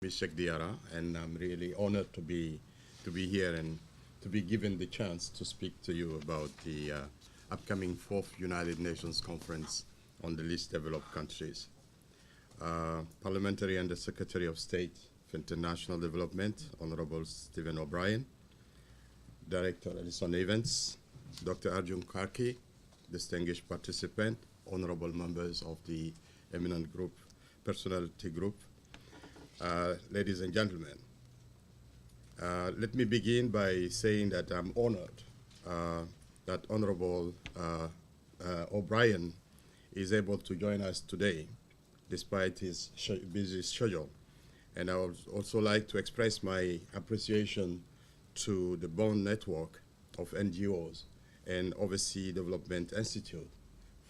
Cheick Diarra, and I'm really honored to be here and to be given the chance to speak to you about the upcoming fourth United Nations Conference on the least developed countries. Parliamentary Under Secretary of State for International Development, Honorable Stephen O'Brien, Director Ellison Evans, Dr. Arjun Karki, distinguished participant, honorable members of the eminent group, personality group, ladies and gentlemen. Let me begin by saying that I'm honored that Honorable O'Brien is able to join us today despite his busy schedule. And I would also like to express my appreciation to the Bond Network of NGOs and Overseas Development Institute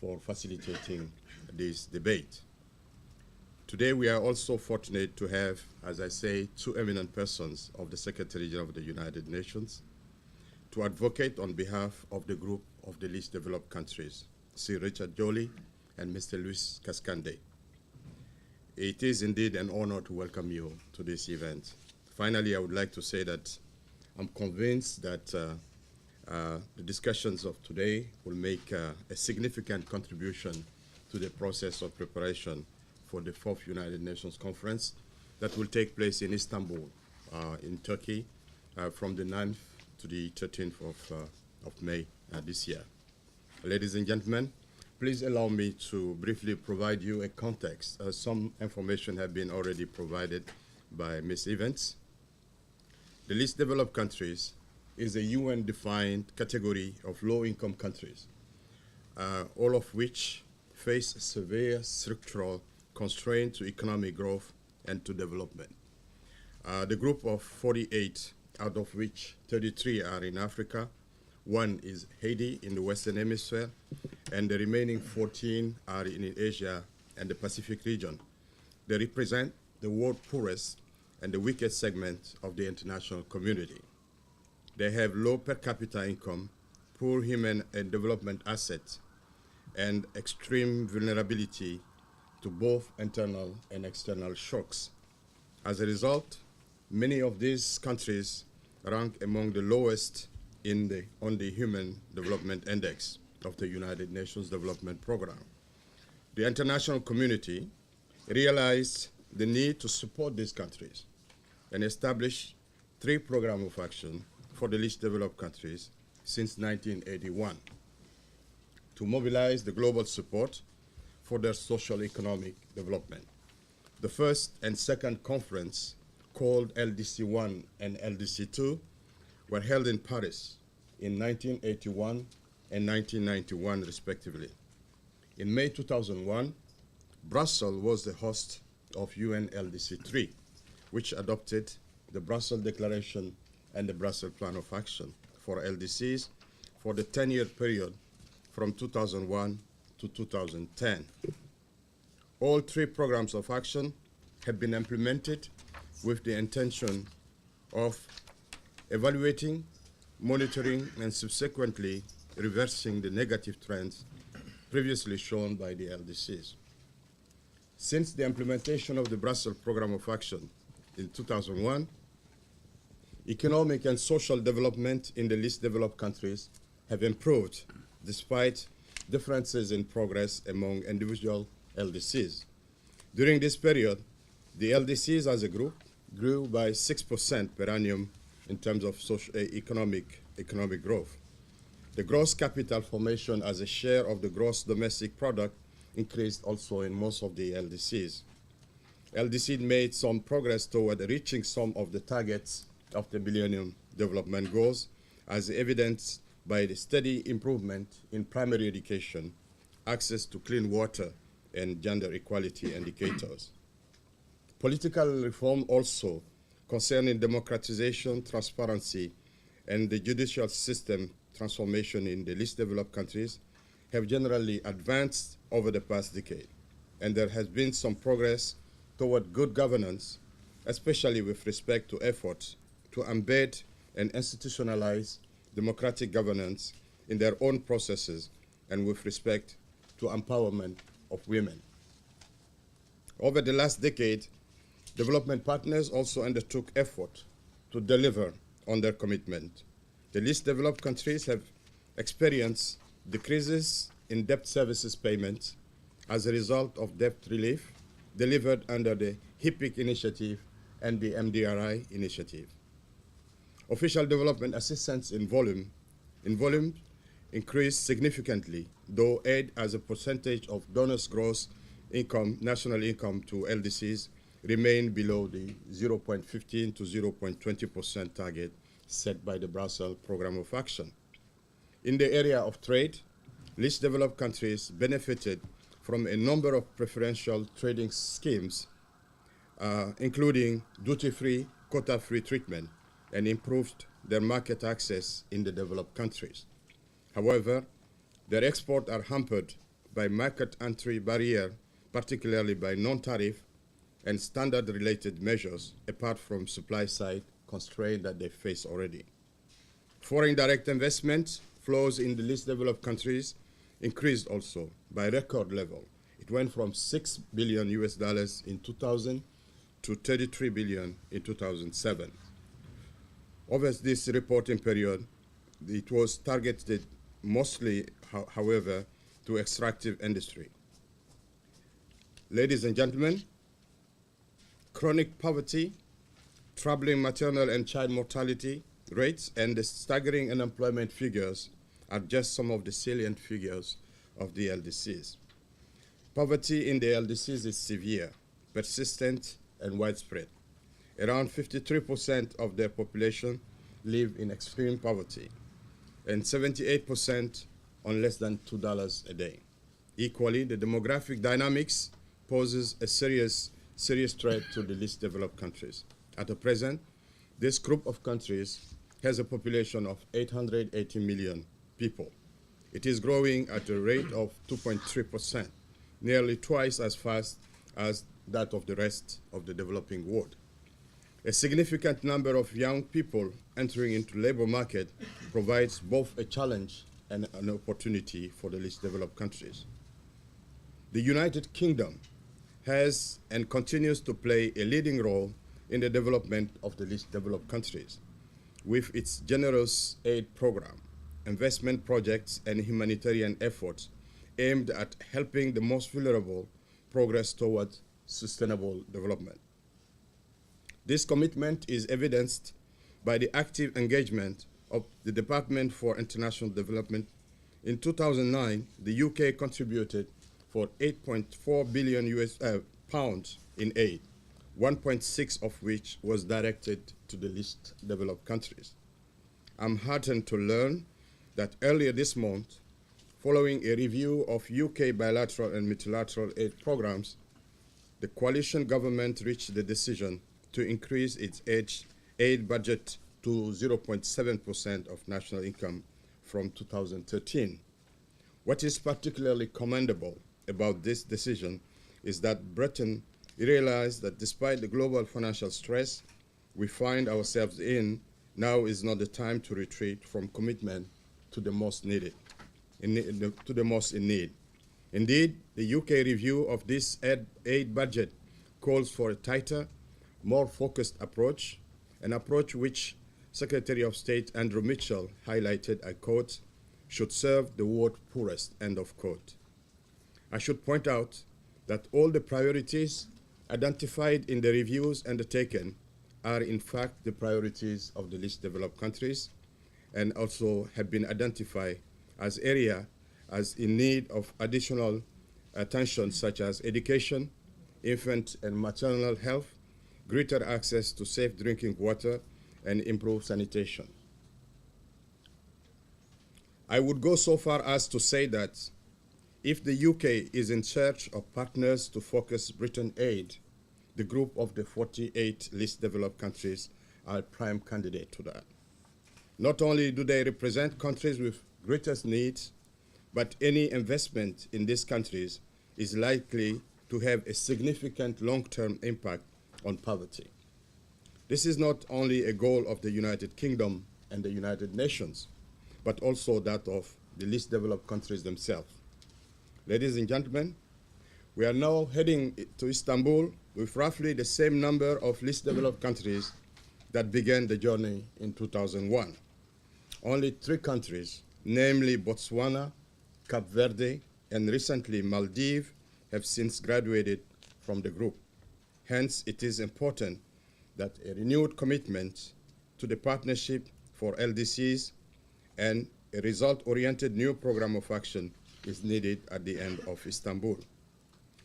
for facilitating this debate. Today we are also fortunate to have, as I say, two eminent persons of the Secretary General of the United Nations to advocate on behalf of the group of the least developed countries, Sir Richard Joly and Mr. Luis Cascande. It is indeed an honor to welcome you to this event. Finally, I would like to say that I'm convinced that the discussions of today will make a significant contribution to the process of preparation for the fourth United Nations Conference that will take place in Istanbul, in Turkey, from the 9th to the 13th of May this year. Ladies and gentlemen, please allow me to briefly provide you a context. Some information have been already provided by Ms. Evans. The least developed countries is a UN-defined category of low-income countries, all of which face severe structural constraints to economic growth and to development. The group of 48, out of which 33 are in Africa, one is Haiti in the Western Hemisphere, and the remaining 14 are in Asia and the Pacific region. They represent the world's poorest and the weakest segment of the international community. They have low per capita income, poor human and development assets, and extreme vulnerability to both internal and external shocks. As a result, many of these countries rank among the lowest on the Human Development Index of the United Nations Development Program. The international community realized the need to support these countries and established 3 programs of action for the least developed countries since 1981 to mobilize the global support for their social economic development. The first and second conference, called LDC-1 and LDC-2, were held in Paris in 1981 and 1991, respectively. In May 2001, Brussels was the host of UN LDC-3, which adopted the Brussels Declaration and the Brussels Plan of Action for LDCs for the 10-year period from 2001 to 2010. All 3 programs of action have been implemented with the intention of evaluating, monitoring, and subsequently reversing the negative trends previously shown by the LDCs. Since the implementation of the Brussels Program of Action in 2001, economic and social development in the least developed countries have improved despite differences in progress among individual LDCs. During this period, the LDCs as a group grew by 6% per annum in terms of economic growth. The gross capital formation as a share of the gross domestic product increased also in most of the LDCs. LDC made some progress toward reaching some of the targets of the Millennium Development Goals, as evidenced by the steady improvement in primary education, access to clean water, and gender equality indicators. Political reform also concerning democratization, transparency, and the judicial system transformation in the least developed countries have generally advanced over the past decade, and there has been some progress toward good governance, especially with respect to efforts to embed and institutionalize democratic governance in their own processes and with respect to empowerment of women. Over the last decade, Development partners also undertook effort to deliver on their commitment. The least developed countries have experienced decreases in debt services payments as a result of debt relief delivered under the HIPIC initiative and the MDRI initiative. Official development assistance in volume increased significantly, though aid as a percentage of donors' gross income, national income to LDCs remain below the 0.15 to 0.20% target set by the Brussels Programme of Action. In the area of trade, least developed countries benefited from a number of preferential trading schemes, including duty-free, quota-free treatment, and improved their market access in the developed countries. However, their exports are hampered by market entry barrier, particularly by non-tariff and standard-related measures, apart from supply-side constraints that they face already. Foreign direct investment flows in the least developed countries increased also by record level. It went from $6 billion in 2000 to 33 billion in 2007. Over this reporting period, it was targeted mostly, however, to extractive industry. Ladies and gentlemen, chronic poverty, troubling maternal and child mortality rates, and the staggering unemployment figures are just some of the salient figures of the LDCs. Poverty in the LDCs is severe, persistent, and widespread. Around 53% of their population live in extreme poverty, and 78% on less than $2 a day. Equally, the demographic dynamics poses a serious threat to the least developed countries. At the present, this group of countries has a population of 880 million people. It is growing at a rate of 2.3%, nearly twice as fast as that of the rest of the developing world. A significant number of young people entering into labor market provides both a challenge and an opportunity for the least developed countries. The United Kingdom has and continues to play a leading role in the development of the least developed countries with its generous aid program, investment projects, and humanitarian efforts aimed at helping the most vulnerable progress towards sustainable development. This commitment is evidenced by the active engagement of the Department for International Development. In 2009, the UK contributed for 8.4 billion pounds in aid, 1.6 of which was directed to the least developed countries. I'm heartened to learn that earlier this month, following a review of UK bilateral and multilateral aid programs, the coalition government reached the decision to increase its aid budget to 0.7% of national income from 2013. What is particularly commendable about this decision is that Britain realized that despite the global financial stress we find ourselves in, now is not the time to retreat from commitment to the most needed, to the most in need. Indeed, the UK review of this aid budget calls for a tighter, more focused approach, an approach which Secretary of State Andrew Mitchell highlighted, I quote, should serve the world's poorest, end of quote. I should point out that all the priorities identified in the reviews undertaken are in fact the priorities of the least developed countries and also have been identified as areas as in need of additional attention such as education, infant and maternal health, greater access to safe drinking water, and improved sanitation. I would go so far as to say that if the UK is in search of partners to focus Britain aid, the group of the 48 least developed countries are prime candidate to that. Not only do they represent countries with greatest needs, but any investment in these countries is likely to have a significant long-term impact on poverty. This is not only a goal of the United Kingdom and the United Nations, but also that of the least developed countries themselves. Ladies and gentlemen, we are now heading to Istanbul with roughly the same number of least developed countries that began the journey in 2001. Only 3 countries, namely Botswana, Cape Verde, and recently Maldives, have since graduated from the group. Hence, it is important that a renewed commitment to the Partnership for LDCs and a result-oriented new program of action is needed at the end of Istanbul.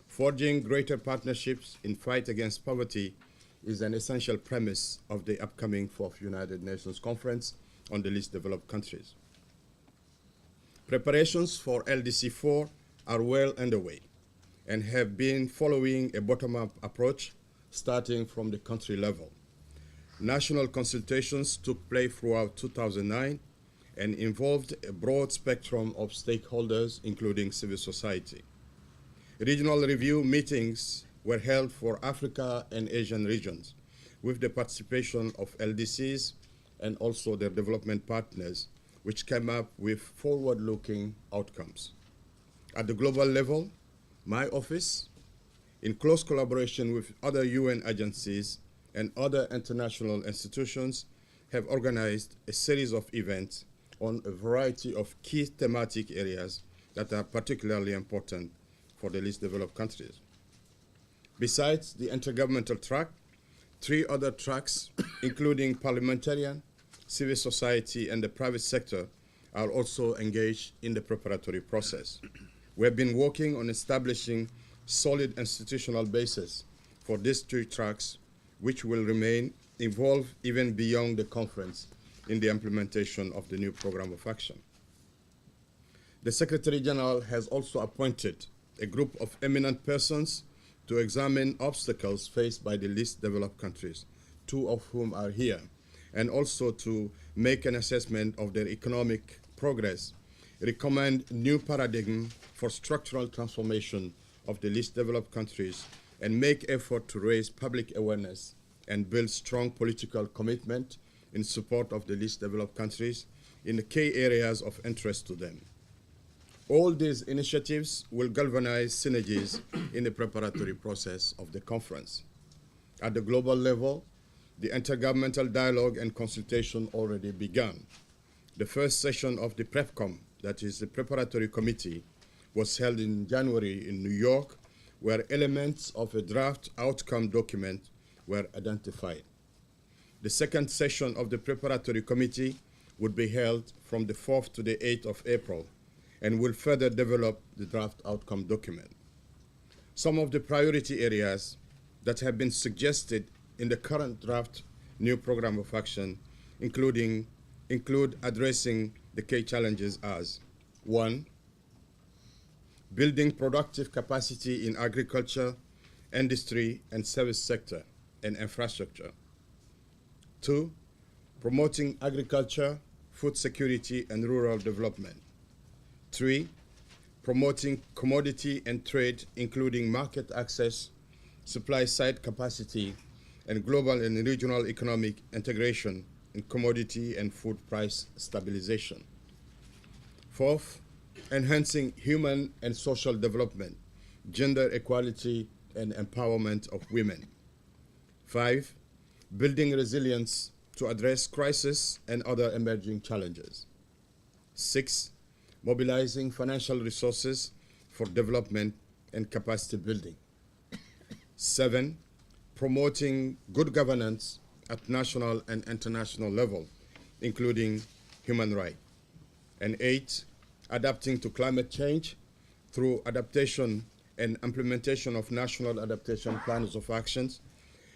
Forging greater partnerships in fight against poverty is an essential premise of the upcoming 4th United Nations Conference on the least developed countries. Preparations for LDC4 are well underway and have been following a bottom-up approach starting from the country level. National consultations took place throughout 2009 and involved a broad spectrum of stakeholders, including civil society. Regional review meetings were held for Africa and Asian regions with the participation of LDCs and also their development partners, which came up with forward-looking outcomes. At the global level, my office, in close collaboration with other UN agencies and other international institutions, have organized a series of events on a variety of key thematic areas that are particularly important for the least developed countries. Besides the intergovernmental track, 3 other tracks, including parliamentarian, civil society, and the private sector, are also engaged in the preparatory process. We have been working on establishing solid institutional basis for these 3 tracks, which will remain involved even beyond the conference in the implementation of the new program of action. The Secretary General has also appointed a group of eminent persons to examine obstacles faced by the least developed countries, 2 of whom are here, and also to make an assessment of their economic progress, recommend new paradigm for structural transformation of the least developed countries, and make effort to raise public awareness and build strong political commitment in support of the least developed countries in the key areas of interest to them. All these initiatives will galvanize synergies in the preparatory process of the conference. At the global level, the intergovernmental dialogue and consultation already began. The first session of the PrepCom, that is the preparatory committee, was held in January in New York, where elements of a draft outcome document were identified. The second session of the preparatory committee would be held from the 4th to the 8th of April and will further develop the draft outcome document. Some of the priority areas that have been suggested in the current draft new program of action include addressing the key challenges as: 1, building productive capacity in agriculture, industry, and service sector and infrastructure. 2, promoting agriculture, food security, and rural development. 3, promoting commodity and trade, including market access, supply side capacity, and global and regional economic integration in commodity and food price stabilization. 4th, enhancing human and social development, gender equality, and empowerment of women. 5, building resilience to address crisis and other emerging challenges. 6, mobilizing financial resources for development and capacity building. 7, promoting good governance at national and international level, including human rights. And 8, adapting to climate change through adaptation and implementation of national adaptation plans of actions,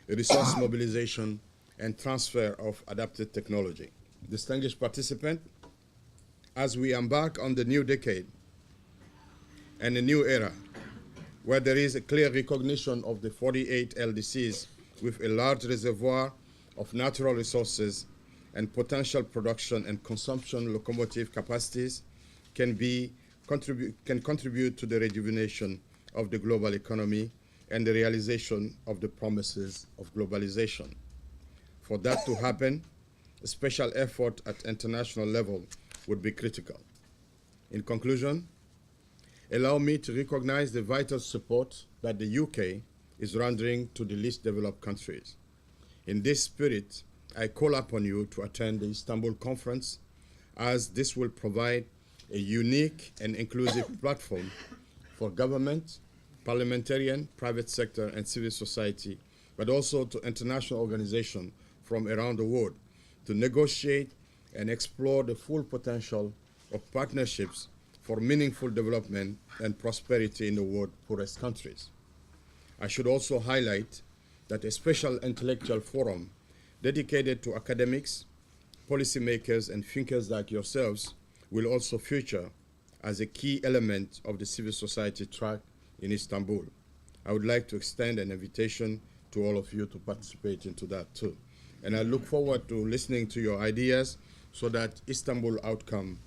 resource mobilization, and transfer of adapted technology. Distinguished participant, as we embark on the new decade and a new era, where there is a clear recognition of the 48 LDCs with a large reservoir of natural resources and potential production and consumption locomotive capacities can contribute to the rejuvenation of the global economy and the realization of the promises of globalization. For that to happen, a special effort at international level would be critical. In conclusion, allow me to recognize the vital support that the UK is rendering to the least developed countries. In this spirit, I call upon you to attend the Istanbul conference, as this will provide a unique and inclusive platform for government, parliamentarian, private sector, and civil society, but also to international organizations from around the world to negotiate and explore the full potential of partnerships for meaningful development and prosperity in the world's poorest countries. I should also highlight that a special intellectual forum dedicated to academics, policymakers, and thinkers like yourselves will also feature as a key element of the civil society track in Istanbul. I would like to extend an invitation to all of you to participate into that too. And I look forward to listening to your ideas so that Istanbul outcome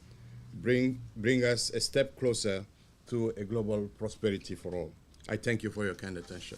bring us a step closer to a global prosperity for all. I thank you for your kind attention.